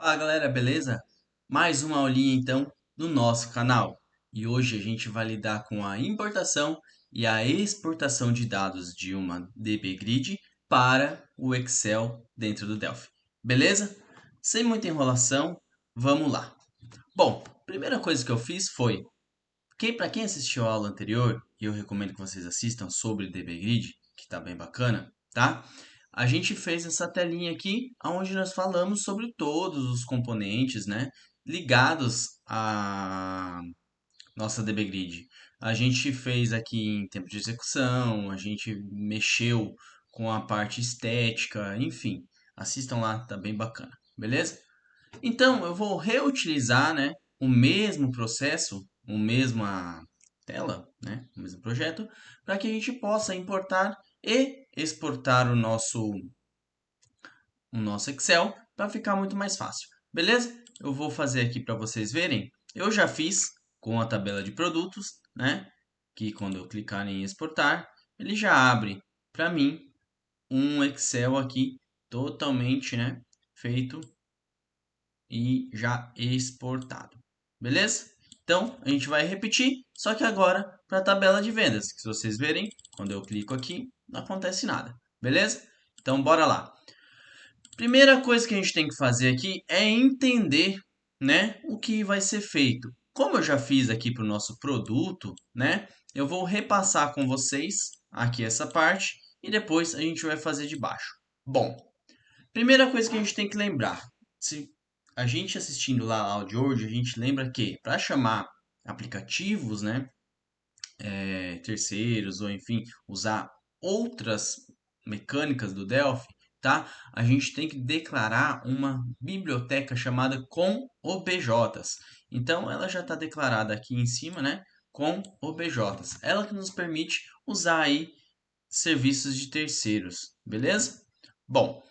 Fala galera, beleza? Mais uma aulinha então no nosso canal. E hoje a gente vai lidar com a importação e a exportação de dados de uma DB Grid para o Excel dentro do Delphi. Beleza? Sem muita enrolação, vamos lá. Bom, primeira coisa que eu fiz foi, para quem assistiu a aula anterior, e eu recomendo que vocês assistam sobre DB Grid, que está bem bacana, tá? A gente fez essa telinha aqui, onde nós falamos sobre todos os componentes, né, ligados à nossa DB Grid. A gente fez aqui em tempo de execução, a gente mexeu com a parte estética, enfim. Assistam lá, tá bem bacana, beleza? Então, eu vou reutilizar, né, o mesmo processo, a mesma tela, né, o mesmo projeto, para que a gente possa importar e exportar o nosso Excel para ficar muito mais fácil. Beleza? Eu vou fazer aqui para vocês verem. Eu já fiz com a tabela de produtos, né, que quando eu clicar em exportar, ele já abre para mim um Excel aqui totalmente, né, feito e já exportado. Beleza? Então, a gente vai repetir, só que agora para a tabela de vendas, que se vocês verem, quando eu clico aqui, não acontece nada. Beleza? Então, bora lá. Primeira coisa que a gente tem que fazer aqui é entender, né, o que vai ser feito. Como eu já fiz aqui para o nosso produto, né, eu vou repassar com vocês aqui essa parte e depois a gente vai fazer de baixo. Bom, primeira coisa que a gente tem que lembrar, se a gente assistindo lá a aula de hoje, a gente lembra que para chamar aplicativos, né, terceiros ou enfim, usar outras mecânicas do Delphi, tá? A gente tem que declarar uma biblioteca chamada com OBJs. Então ela já está declarada aqui em cima, né? Com OBJs. Ela que nos permite usar aí serviços de terceiros, beleza? Bom,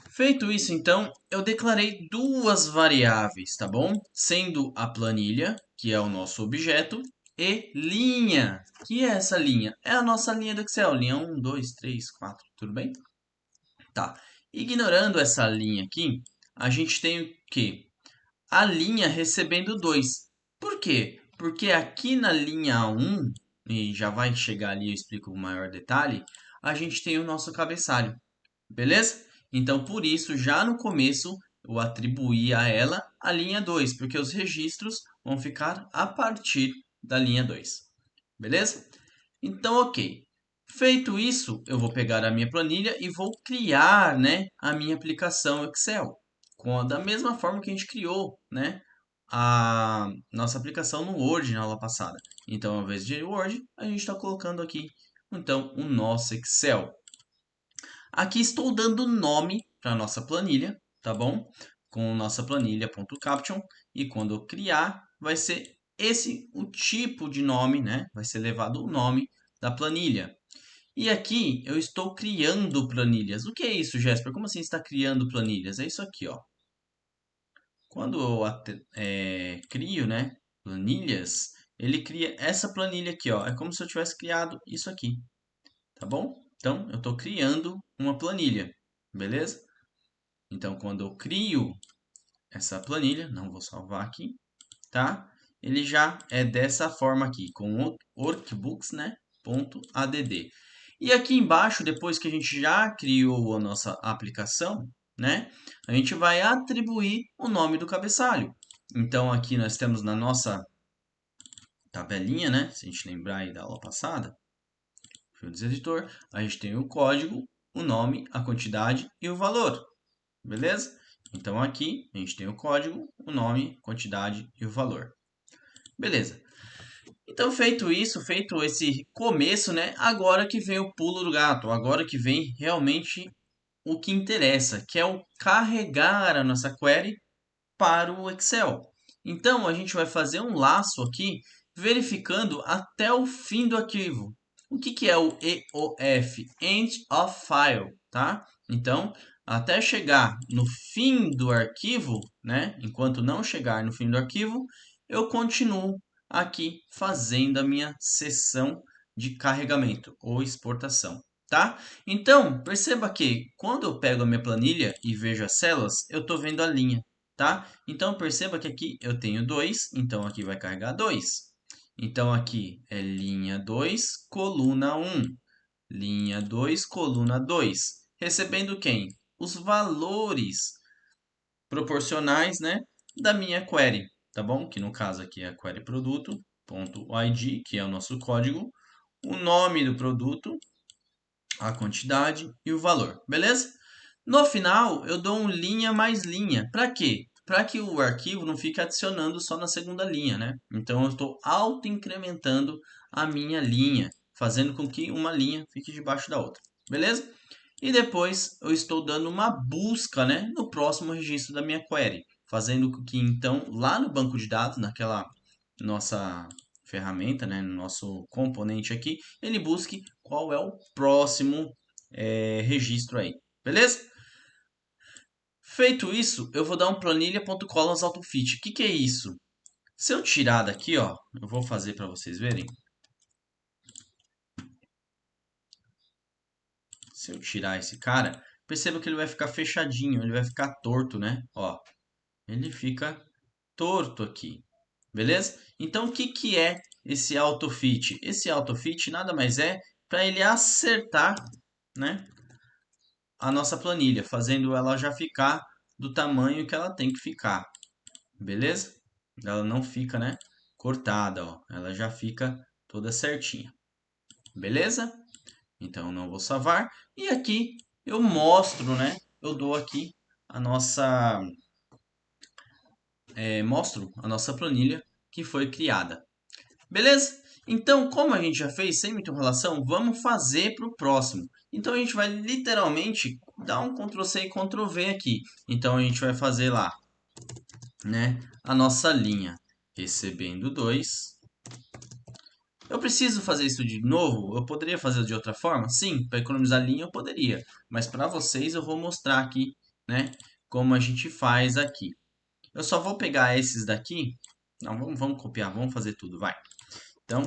feito isso, então, eu declarei duas variáveis, tá bom? Sendo a planilha, que é o nosso objeto, e linha, que é essa linha? É a nossa linha do Excel, linha 1, 2, 3, 4, tudo bem? Tá. Ignorando essa linha aqui, a gente tem o quê? A linha recebendo 2. Por quê? Porque aqui na linha 1, e já vai chegar ali, eu explico com maior detalhe, a gente tem o nosso cabeçalho. Beleza? Então, por isso, já no começo, eu atribuí a ela a linha 2, porque os registros vão ficar a partir da linha 2. Beleza? Então, ok. Feito isso, eu vou pegar a minha planilha e vou criar, né, a minha aplicação Excel. Da mesma forma que a gente criou, né, a nossa aplicação no Word na aula passada. Então, ao invés de Word, a gente está colocando aqui, então, o nosso Excel. Aqui estou dando nome para a nossa planilha, tá bom? Com nossa planilha.caption, e quando eu criar, vai ser esse o tipo de nome, né? Vai ser levado o nome da planilha. E aqui eu estou criando planilhas. O que é isso, Jéssica? Como assim está criando planilhas? É isso aqui, ó. Quando eu crio, né, planilhas, ele cria essa planilha aqui, ó. É como se eu tivesse criado isso aqui, tá bom? Então, eu estou criando uma planilha, beleza? Então, quando eu crio essa planilha, não vou salvar aqui, tá? Ele já é dessa forma aqui, com workbooks, né? .add. E aqui embaixo, depois que a gente já criou a nossa aplicação, né? A gente vai atribuir o nome do cabeçalho. Então, aqui nós temos na nossa tabelinha, né? Se a gente lembrar aí da aula passada, Fields Editor, a gente tem o código, o nome, a quantidade e o valor. Beleza? Então aqui a gente tem o código, o nome, quantidade e o valor. Beleza. Então feito isso, feito esse começo, né? Agora que vem o pulo do gato, agora que vem realmente o que interessa, que é o carregar a nossa query para o Excel. Então a gente vai fazer um laço aqui, verificando até o fim do arquivo. O que é o EOF? End of File, tá? Então, até chegar no fim do arquivo, né? Enquanto não chegar no fim do arquivo, eu continuo aqui fazendo a minha sessão de carregamento ou exportação, tá? Então, perceba que quando eu pego a minha planilha e vejo as células, eu estou vendo a linha. tá? Então, perceba que aqui eu tenho 2, então aqui vai carregar 2. Então, aqui é linha 2, coluna 1. Linha 2, coluna 2. Recebendo quem? Os valores proporcionais, né, da minha query, tá bom? Que no caso aqui é a query produto.id, que é o nosso código, o nome do produto, a quantidade e o valor, beleza? No final, eu dou um linha mais linha. Para quê? Para que o arquivo não fique adicionando só na segunda linha, né? Então, eu estou auto-incrementando a minha linha, fazendo com que uma linha fique debaixo da outra, beleza? E depois eu estou dando uma busca, né, no próximo registro da minha query, fazendo com que então lá no banco de dados, naquela nossa ferramenta, né, no nosso componente aqui, ele busque qual é o próximo registro aí, beleza? Feito isso, eu vou dar um planilha.columns autofit. O que é isso? Se eu tirar daqui, ó, eu vou fazer para vocês verem. Se eu tirar esse cara, perceba que ele vai ficar fechadinho, ele vai ficar torto, né? Ó, ele fica torto aqui, beleza? Então, o que é esse autofit? Esse autofit nada mais é para ele acertar, né, a nossa planilha, fazendo ela já ficar do tamanho que ela tem que ficar, beleza? Ela não fica, né, cortada, ó, ela já fica toda certinha, beleza? Então, não vou salvar. E aqui eu mostro, né, eu dou aqui a nossa mostro a nossa planilha que foi criada. Beleza? Então, como a gente já fez sem muita enrolação, vamos fazer para o próximo. Então, a gente vai literalmente dar um Ctrl C e Ctrl V aqui. Então, a gente vai fazer lá, né, a nossa linha recebendo 2. Eu preciso fazer isso de novo? Eu poderia fazer de outra forma? Sim, para economizar linha eu poderia. Mas para vocês eu vou mostrar aqui, né, como a gente faz aqui. Eu só vou pegar esses daqui. Não, vamos copiar, vamos fazer tudo, vai. Então,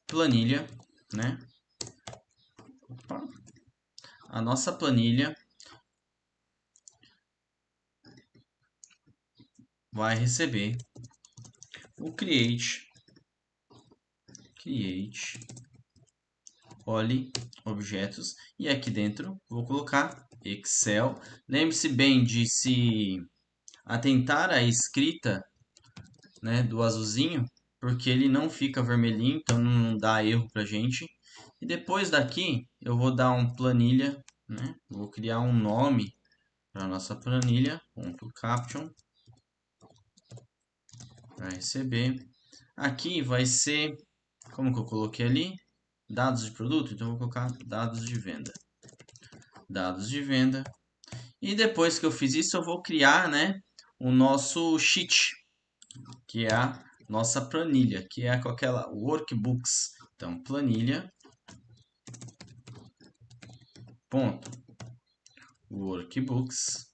planilha, né? Opa. A nossa planilha vai receber o create olhe objetos e aqui dentro vou colocar Excel. Lembre-se bem de se atentar à escrita, né, do azulzinho, porque ele não fica vermelhinho, então não dá erro pra gente. E depois daqui eu vou dar um planilha, né? Vou criar um nome para nossa planilha, ponto caption, para receber. Aqui vai ser, como que eu coloquei ali? Dados de produto, então eu vou colocar dados de venda. Dados de venda. E depois que eu fiz isso, eu vou criar, né, o nosso sheet, que é a nossa planilha, que é com aquela workbooks. Então, planilha, ponto, workbooks,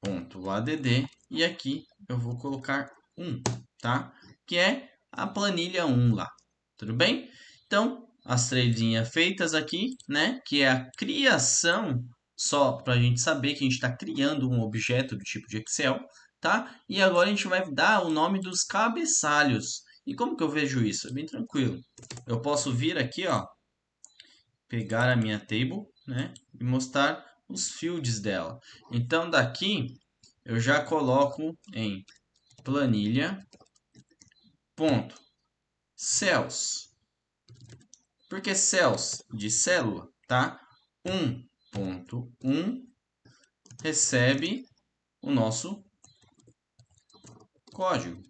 ponto add, e aqui eu vou colocar 1, tá? Que é a planilha 1 lá, tudo bem? Então, as três linhas feitas aqui, né? Que é a criação, só para a gente saber que a gente está criando um objeto do tipo de Excel, tá? E agora a gente vai dar o nome dos cabeçalhos. E como que eu vejo isso? É bem tranquilo. Eu posso vir aqui, ó, pegar a minha table, né? E mostrar os fields dela. Então, daqui eu já coloco em planilha, ponto, cells. Por que cells? De célula, tá? 1.1 recebe o nosso código.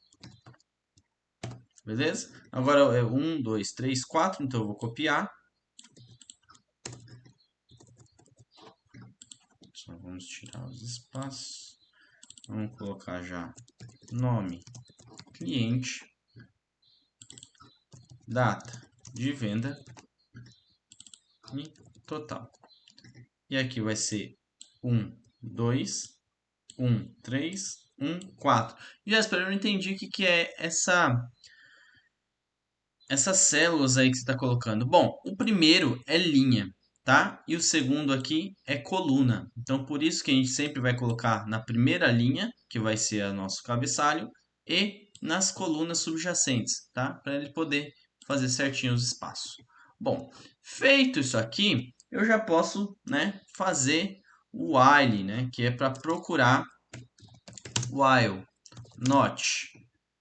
Beleza? Agora é 1, 2, 3, 4, então eu vou copiar. Só vamos tirar os espaços. Vamos colocar já nome cliente, data de venda e total. E aqui vai ser 1, 2, 1, 3, 1, 4. Jéssica, eu não entendi o que é essas células aí que você está colocando. Bom, o primeiro é linha, tá? E o segundo aqui é coluna. Então, por isso que a gente sempre vai colocar na primeira linha, que vai ser o nosso cabeçalho, e nas colunas subjacentes, tá? Para ele poder fazer certinho os espaços. Bom, feito isso aqui, eu já posso, né, fazer o while, né, que é para procurar while not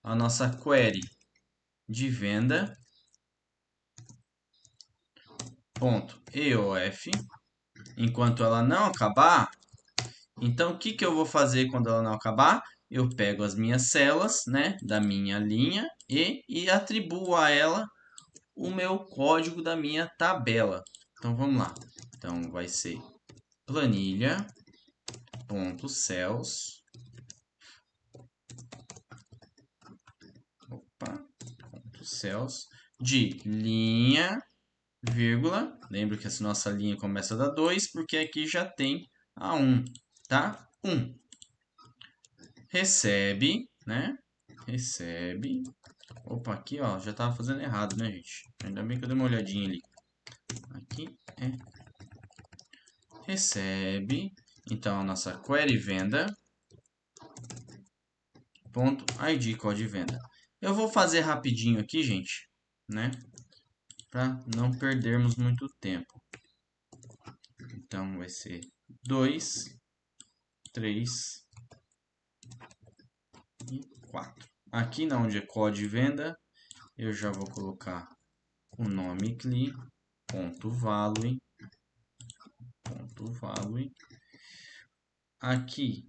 a nossa query de venda ponto eof. Enquanto ela não acabar, então o que que eu vou fazer quando ela não acabar? Eu pego as minhas células, né, da minha linha e atribuo a ela o meu código da minha tabela. Então vamos lá. Então vai ser planilha.cells, cells de linha, vírgula. Lembra que essa nossa linha começa da 2, porque aqui já tem a 1, tá? 1. Recebe, né? Recebe. Opa, aqui ó, já tava fazendo errado, né, gente? Ainda bem que eu dei uma olhadinha ali. Aqui é recebe. Então a nossa query venda ponto id código venda. Eu vou fazer rapidinho aqui, gente, né? Para não perdermos muito tempo. Então vai ser 2, 3 e 4. Aqui na onde é código de venda, eu já vou colocar o nome cli.value. Aqui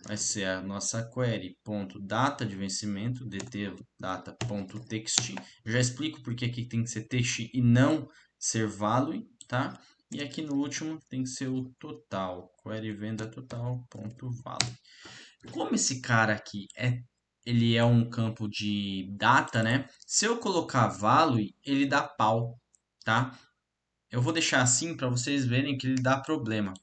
vai ser a nossa query data de vencimento, dt data.text. Já explico porque aqui tem que ser text e não ser value, tá? E aqui no último tem que ser o total, query venda total.value. Como esse cara aqui ele é um campo de data, né? Se eu colocar value, ele dá pau, tá? Eu vou deixar assim para vocês verem que ele dá problema.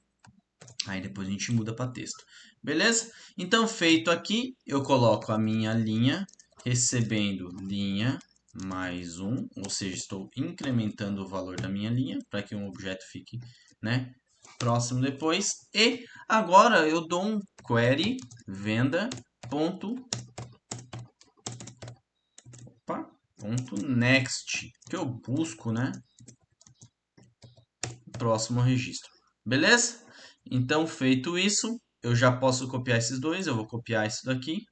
Aí depois a gente muda para texto. Beleza? Então, feito aqui, eu coloco a minha linha, recebendo linha mais 1, ou seja, estou incrementando o valor da minha linha para que um objeto fique, né, próximo depois. E agora eu dou um query venda ponto, ponto next, que eu busco, né, próximo registro. Beleza? Então, feito isso, eu já posso copiar esses dois. Eu vou copiar isso daqui,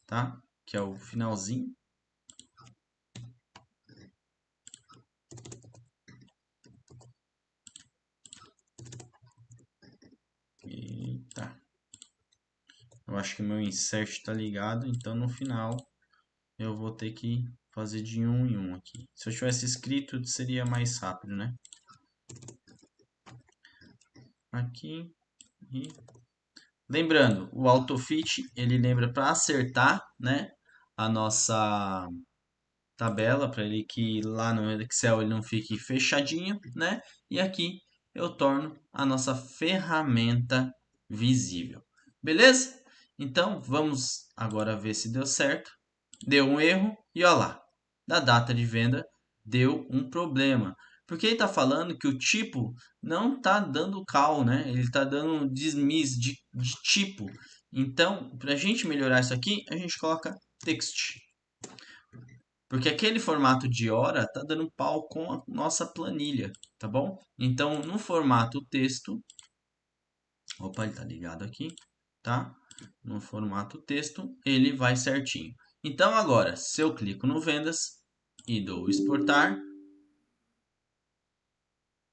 tá? Que é o finalzinho. Eita. Eu acho que meu insert está ligado, então no final eu vou ter que fazer de um em um aqui. Se eu tivesse escrito, seria mais rápido, né? Aqui e... Lembrando, o AutoFit, ele lembra para acertar, né, a nossa tabela, para ele que lá no Excel ele não fique fechadinho, né? E aqui eu torno a nossa ferramenta visível. Beleza? Então, vamos agora ver se deu certo. Deu um erro e olha lá, da data de venda deu um problema. Porque ele está falando que o tipo não está dando call, né? Ele está dando um dismiss de tipo. Então, para a gente melhorar isso aqui, a gente coloca text. Porque aquele formato de hora está dando pau com a nossa planilha, tá bom? Então, no formato texto, opa, ele está ligado aqui, tá? No formato texto, ele vai certinho. Então, agora, se eu clico no vendas e dou exportar,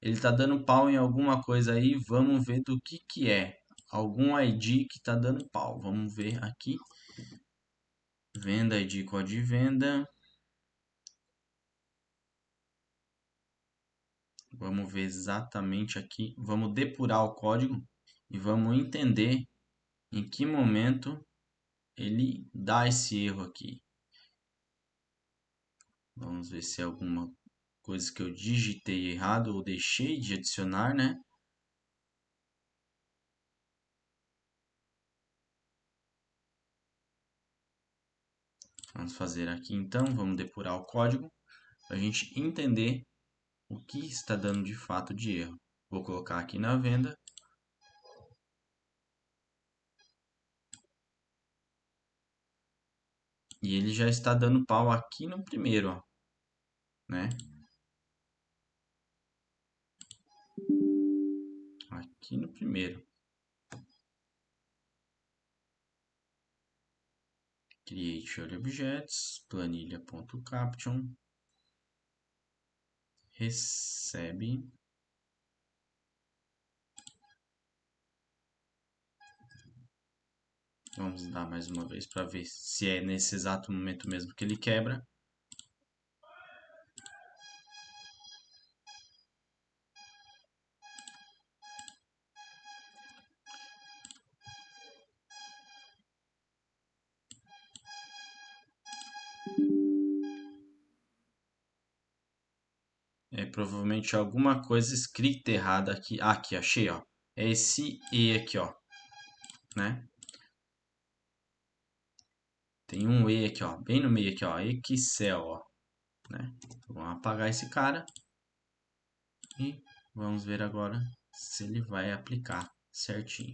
ele está dando pau em alguma coisa aí, vamos ver do que é. Algum ID que está dando pau. Vamos ver aqui. Venda, ID, código de venda. Vamos ver exatamente aqui. Vamos depurar o código e vamos entender em que momento ele dá esse erro aqui. Vamos ver se é alguma coisa que eu digitei errado ou deixei de adicionar, né? Vamos fazer aqui então, vamos depurar o código para a gente entender o que está dando de fato de erro. Vou colocar aqui na venda. E ele já está dando pau aqui no primeiro, ó, né? Aqui no primeiro. Create all objects, planilha.caption, recebe. Vamos dar mais uma vez para ver se é nesse exato momento mesmo que ele quebra. É provavelmente alguma coisa escrita errada aqui. Ah, aqui, achei, ó. É esse E aqui, ó, né? Tem um E aqui, ó, bem no meio aqui, ó, Excel, ó, né? Vamos apagar esse cara e vamos ver agora se ele vai aplicar certinho.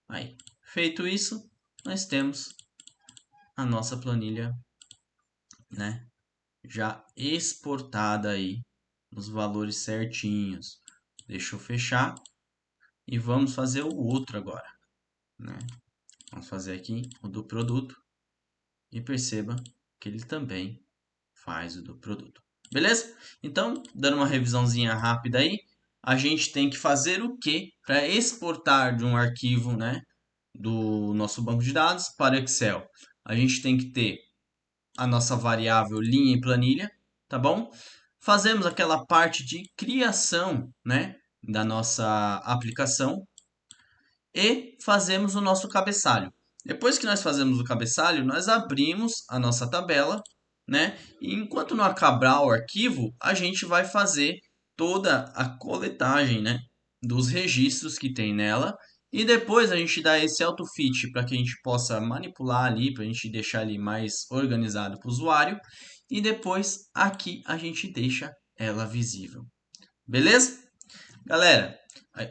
Aí, feito isso, nós temos a nossa planilha, né, já exportada aí, os valores certinhos. Deixa eu fechar e vamos fazer o outro agora, né? Vamos fazer aqui o do produto e perceba que ele também faz o do produto. Beleza? Então, dando uma revisãozinha rápida aí, a gente tem que fazer o que para exportar de um arquivo, né, do nosso banco de dados para o Excel? A gente tem que ter a nossa variável linha e planilha, tá bom? Fazemos aquela parte de criação, né, da nossa aplicação e fazemos o nosso cabeçalho. Depois que nós fazemos o cabeçalho, nós abrimos a nossa tabela, né? E enquanto não acabar o arquivo, a gente vai fazer toda a coletagem, né, dos registros que tem nela. E depois a gente dá esse autofit para que a gente possa manipular ali, para a gente deixar ali mais organizado para o usuário. E depois aqui a gente deixa ela visível. Beleza? Galera,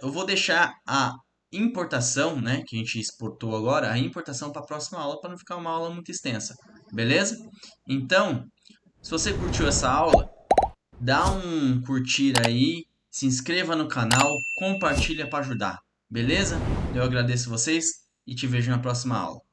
eu vou deixar a importação, né, que a gente exportou agora, a importação para a próxima aula, para não ficar uma aula muito extensa, beleza? Então, se você curtiu essa aula, dá um curtir aí, se inscreva no canal, compartilha para ajudar, beleza? Eu agradeço vocês e te vejo na próxima aula.